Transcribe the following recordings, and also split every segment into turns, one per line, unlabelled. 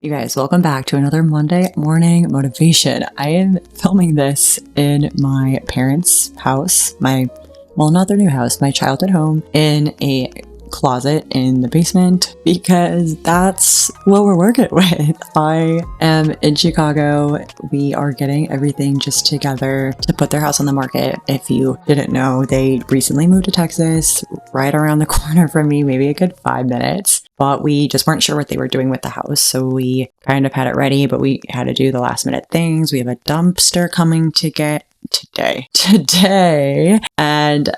You guys, welcome back to another Monday morning motivation. I am filming this in my parents' house, not their new house, my childhood home, in a closet in the basement because that's what we're working with. I am in Chicago. We are getting everything just together to put their house on the market. If you didn't know, they recently moved to Texas, right around the corner from me, maybe a good 5 minutes. But we just weren't sure what they were doing with the house. So we kind of had it ready, but we had to do the last minute things. We have a dumpster coming to get today. And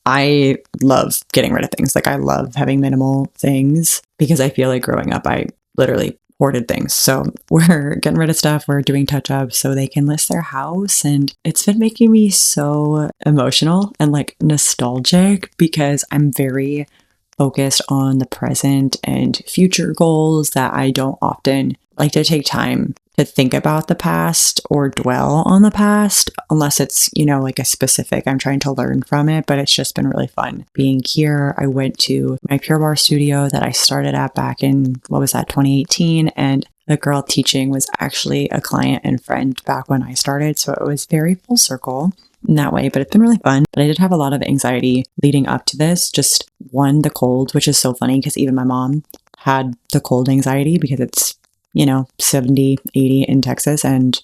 I love getting rid of things. Like I love having minimal things because I feel like growing up, I literally hoarded things. So we're getting rid of stuff. We're doing touch-ups so they can list their house. And it's been making me so emotional and like nostalgic because I'm very focused on the present and future goals that I don't often like to take time to think about the past or dwell on the past unless it's, like a specific, I'm trying to learn from it, but it's just been really fun being here. I went to my Pure Barre studio that I started at back in, 2018. And the girl teaching was actually a client and friend back when I started. So it was very full circle in that way, but it's been really fun. But I did have a lot of anxiety leading up to this. Just one, the cold, which is so funny because even my mom had the cold anxiety because it's 70, 80 in Texas and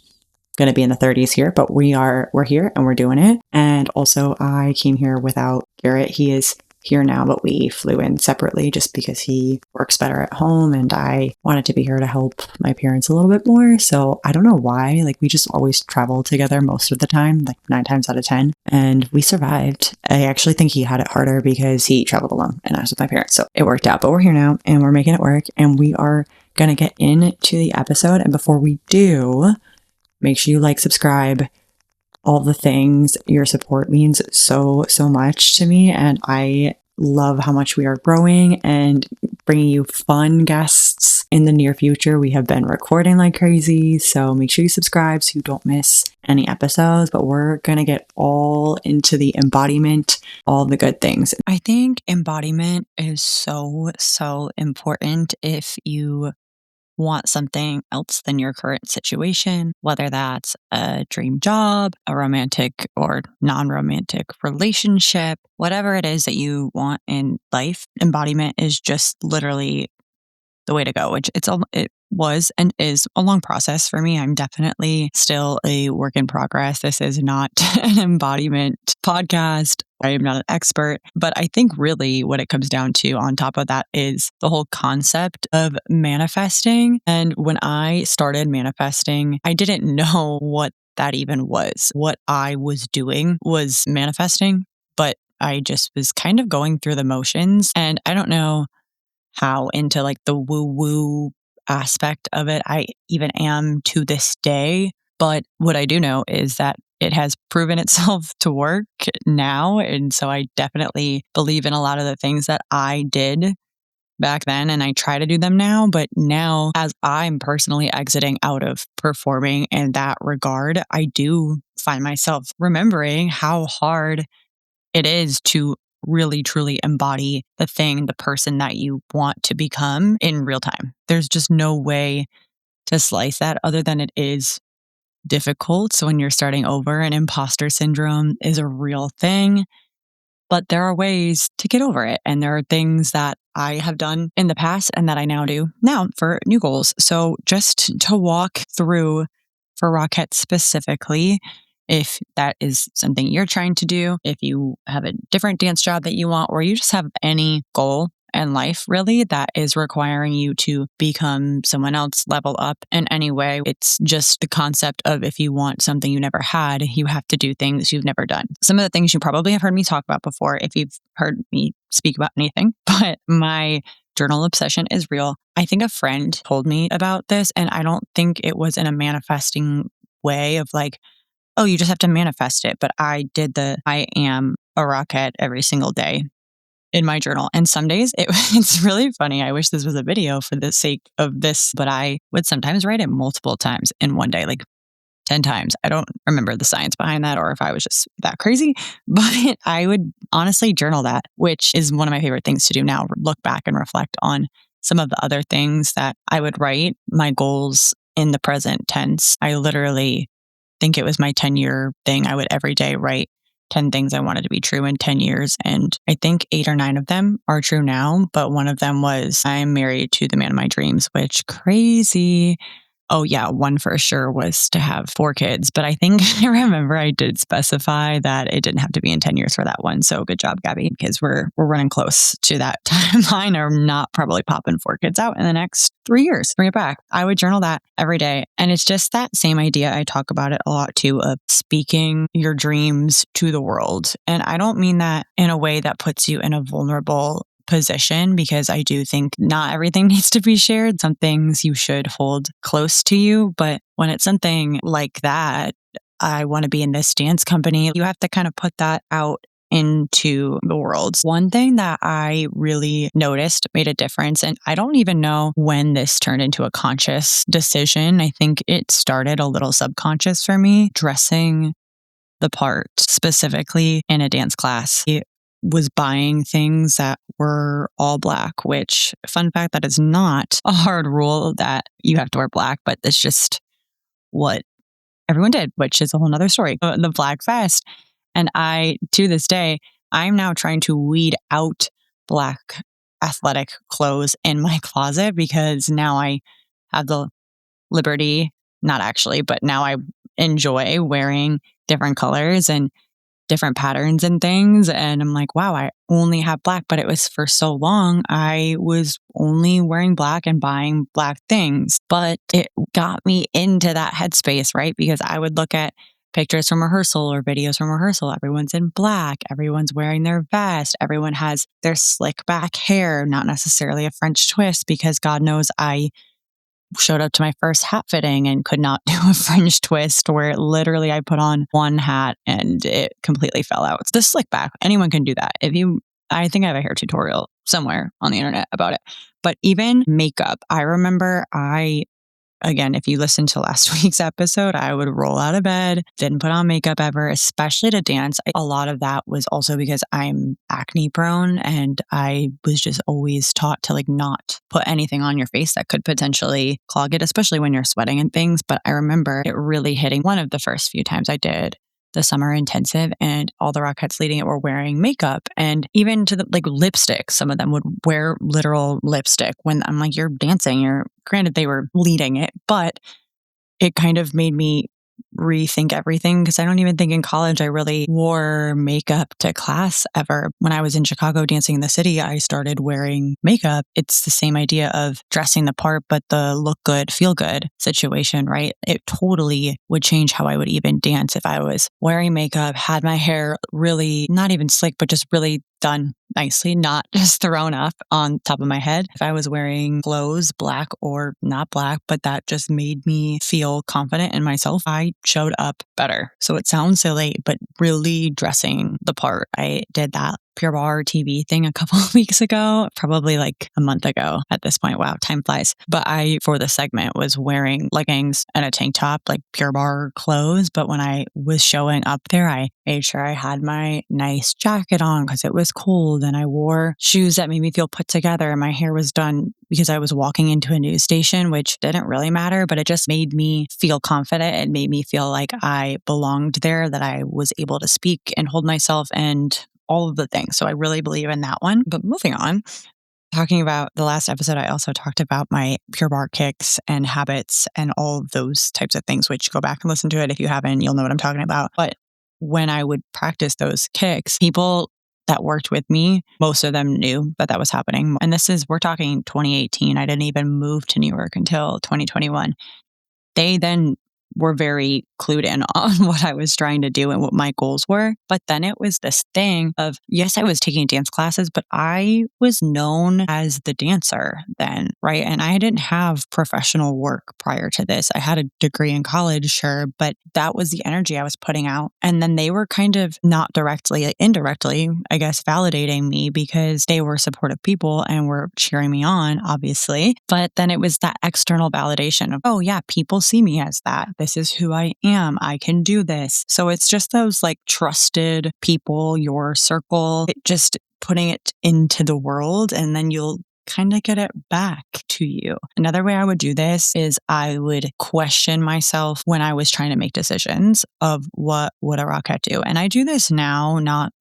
going to be in the 30s here, but we're here and we're doing it. And also I came here without Garrett. He is here now, but we flew in separately just because he works better at home and I wanted to be here to help my parents a little bit more. So I don't know why, we just always travel together most of the time, 9 times out of 10. And we survived. I actually think he had it harder because he traveled alone and I was with my parents. So it worked out, but we're here now and we're making it work and we are going to get into the episode. And before we do, make sure you subscribe, all the things. Your support means so much to me. And I love how much we are growing and bringing you fun guests in the near future. We have been recording like crazy. So make sure you subscribe so you don't miss any episodes. But we're going to get all into the embodiment, all the good things. I think embodiment is so important if you want something else than your current situation, whether that's a dream job, a romantic or non-romantic relationship, whatever it is that you want in life. Embodiment is just literally the way to go, which it was and is a long process for me. I'm definitely still a work in progress. This is not an embodiment podcast. I am not an expert, but I think really what it comes down to on top of that is the whole concept of manifesting. And when I started manifesting, I didn't know what that even was. What I was doing was manifesting, but I just was kind of going through the motions. And I don't know how into the woo-woo aspect of it I even am to this day. But what I do know is that it has proven itself to work now. And so I definitely believe in a lot of the things that I did back then and I try to do them now. But now, as I'm personally exiting out of performing in that regard, I do find myself remembering how hard it is to really truly embody the person that you want to become in real time. There's just no way to slice that other than it is difficult. So when you're starting over, and imposter syndrome is a real thing, but there are ways to get over it. And there are things that I have done in the past and that I now do now for new goals. So just to walk through for Rockette specifically, if that is something you're trying to do, if you have a different dance job that you want, or you just have any goal in life really that is requiring you to become someone else, level up in any way. It's just the concept of if you want something you never had, you have to do things you've never done. Some of the things you probably have heard me talk about before if you've heard me speak about anything, but my journal obsession is real. I think a friend told me about this, and I don't think it was in a manifesting way of oh, you just have to manifest it. But I did I am a Rockette every single day in my journal. And some days it's really funny. I wish this was a video for the sake of this, but I would sometimes write it multiple times in one day, 10 times. I don't remember the science behind that or if I was just that crazy, but I would honestly journal that, which is one of my favorite things to do now, look back and reflect on some of the other things that I would write, my goals in the present tense. I literally think it was my 10-year thing. I would every day write 10 things I wanted to be true in 10 years. And I think 8 or 9 of them are true now. But one of them was I'm married to the man of my dreams, which crazy. Oh yeah, one for sure was to have 4 kids. But I think I remember I did specify that it didn't have to be in 10 years for that one. So good job, Gabby, because we're running close to that timeline. I'm not probably popping 4 kids out in the next 3 years. Bring it back. I would journal that every day. And it's just that same idea. I talk about it a lot too, of speaking your dreams to the world. And I don't mean that in a way that puts you in a vulnerable position, because I do think not everything needs to be shared. Some things you should hold close to you. But when it's something like that, I want to be in this dance company, you have to kind of put that out into the world. One thing that I really noticed made a difference, and I don't even know when this turned into a conscious decision. I think it started a little subconscious for me, dressing the part, specifically in a dance class. It was buying things that were all black, which, fun fact, that is not a hard rule that you have to wear black, but it's just what everyone did, which is a whole nother story. The black vest. And to this day, I'm now trying to weed out black athletic clothes in my closet, because now I have the liberty, not actually, but now I enjoy wearing different colors and different patterns and things. And I'm like, wow, I only have black. But it was for so long, I was only wearing black and buying black things. But it got me into that headspace, right? Because I would look at pictures from rehearsal or videos from rehearsal. Everyone's in black. Everyone's wearing their vest. Everyone has their slick back hair, not necessarily a French twist, because God knows I showed up to my first hat fitting and could not do a French twist, where literally I put on one hat and it completely fell out. It's the slick back. Anyone can do that. I think I have a hair tutorial somewhere on the internet about it. But even makeup, I remember again, if you listen to last week's episode, I would roll out of bed, didn't put on makeup ever, especially to dance. A lot of that was also because I'm acne prone, and I was just always taught to not put anything on your face that could potentially clog it, especially when you're sweating and things. But I remember it really hitting one of the first few times I did the summer intensive, and all the Rockettes leading it were wearing makeup, and even to the lipstick. Some of them would wear literal lipstick when I'm like, you're dancing. Granted, they were leading it, but it kind of made me rethink everything, because I don't even think in college I really wore makeup to class ever. When I was in Chicago dancing in the city, I started wearing makeup. It's the same idea of dressing the part, but the look good, feel good situation, right? It totally would change how I would even dance if I was wearing makeup, had my hair really not even slick, but just really done nicely, not just thrown up on top of my head. If I was wearing clothes, black or not black, but that just made me feel confident in myself, I showed up better. So it sounds silly, but really dressing the part. I did that Pure Barre TV thing a couple of weeks ago, probably a month ago at this point. Wow, time flies. But I, for the segment, was wearing leggings and a tank top, Pure Barre clothes. But when I was showing up there, I made sure I had my nice jacket on because it was cold, and I wore shoes that made me feel put together. And my hair was done because I was walking into a news station, which didn't really matter, but it just made me feel confident. It made me feel like I belonged there, that I was able to speak and hold myself and all of the things. So I really believe in that one. But moving on, talking about the last episode, I also talked about my Pure Barre kicks and habits and all of those types of things, which go back and listen to it. If you haven't, you'll know what I'm talking about. But when I would practice those kicks, people that worked with me, most of them knew that was happening. And we're talking 2018. I didn't even move to New York until 2021. They then were very clued in on what I was trying to do and what my goals were. But then it was this thing of, yes, I was taking dance classes, but I was known as the dancer then, right? And I didn't have professional work prior to this. I had a degree in college, sure, but that was the energy I was putting out. And then they were kind of not directly, indirectly, I guess, validating me because they were supportive people and were cheering me on, obviously. But then it was that external validation of, oh yeah, people see me as that. This is who I am. I can do this. So it's just those trusted people, your circle, just putting it into the world, and then you'll kind of get it back to you. Another way I would do this is I would question myself when I was trying to make decisions of what would a Rockette do. And I do this now, not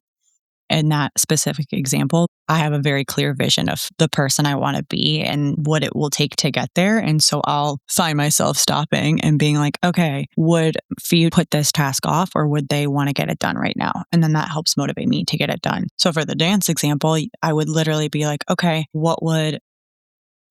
in that specific example. I have a very clear vision of the person I want to be and what it will take to get there. And so I'll find myself stopping and being like, okay, would Fee put this task off, or would they want to get it done right now? And then that helps motivate me to get it done. So for the dance example, I would literally be like, okay, what would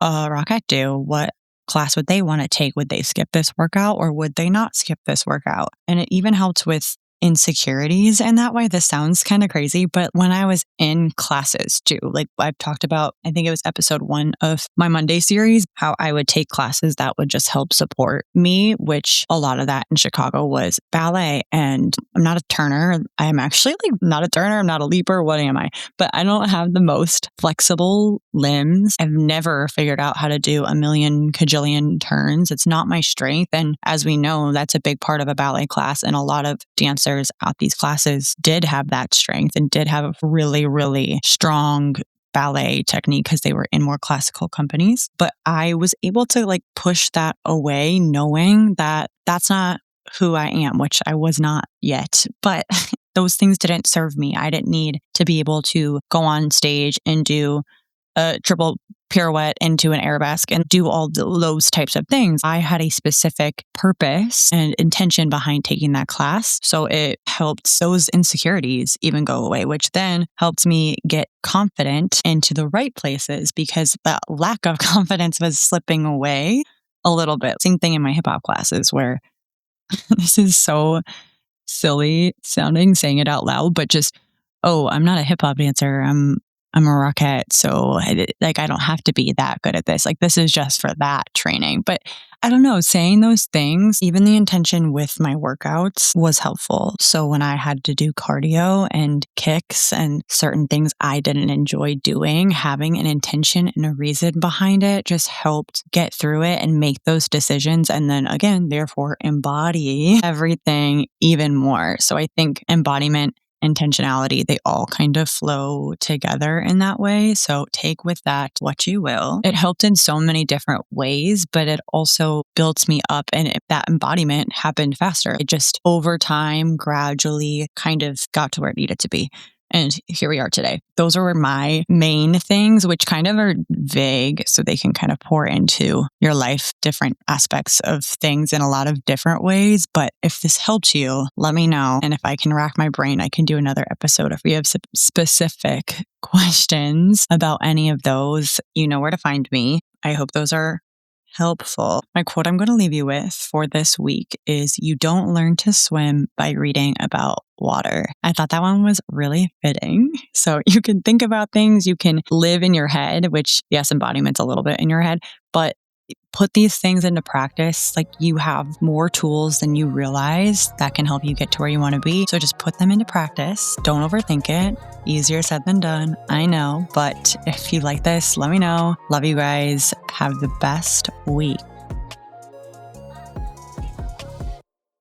a Rockette do? What class would they want to take? Would they skip this workout, or would they not skip this workout? And it even helps with insecurities in that way. This sounds kind of crazy, but when I was in classes too, like I've talked about, I think it was episode 1 of my Monday series, how I would take classes that would just help support me, which a lot of that in Chicago was ballet. And I'm not a turner. I'm actually not a turner. I'm not a leaper. What am I? But I don't have the most flexible limbs. I've never figured out how to do a million kajillion turns. It's not my strength. And as we know, that's a big part of a ballet class. And a lot of dancers at these classes did have that strength and did have a really, really strong ballet technique because they were in more classical companies. But I was able to push that away, knowing that that's not who I am, which I was not yet. But those things didn't serve me. I didn't need to be able to go on stage and do a triple pirouette into an arabesque and do all those types of things. I had a specific purpose and intention behind taking that class. So it helped those insecurities even go away, which then helped me get confident into the right places, because that lack of confidence was slipping away a little bit. Same thing in my hip hop classes, where this is so silly sounding saying it out loud, but just, oh, I'm not a hip hop dancer. I'm a Rockette, so I don't have to be that good at this. This is just for that training. But I don't know, saying those things, even the intention with my workouts was helpful. So when I had to do cardio and kicks and certain things I didn't enjoy doing, having an intention and a reason behind it just helped get through it and make those decisions. And then again, therefore, embody everything even more. So I think embodiment, intentionality, they all kind of flow together in that way. So take with that what you will. It helped in so many different ways, but it also builds me up, and that embodiment happened faster. It just over time gradually kind of got to where it needed to be. And here we are today. Those are my main things, which kind of are vague, so they can kind of pour into your life, different aspects of things in a lot of different ways. But if this helps you, let me know. And if I can rack my brain, I can do another episode. If you have specific questions about any of those, you know where to find me. I hope those are helpful. My quote I'm going to leave you with for this week is, "You don't learn to swim by reading about water." I thought that one was really fitting. So you can think about things, you can live in your head, which yes, embodiment's a little bit in your head, but put these things into practice. You have more tools than you realize that can help you get to where you want to be. So just put them into practice. Don't overthink it. Easier said than done, I know. But if you like this, let me know. Love you guys. Have the best week.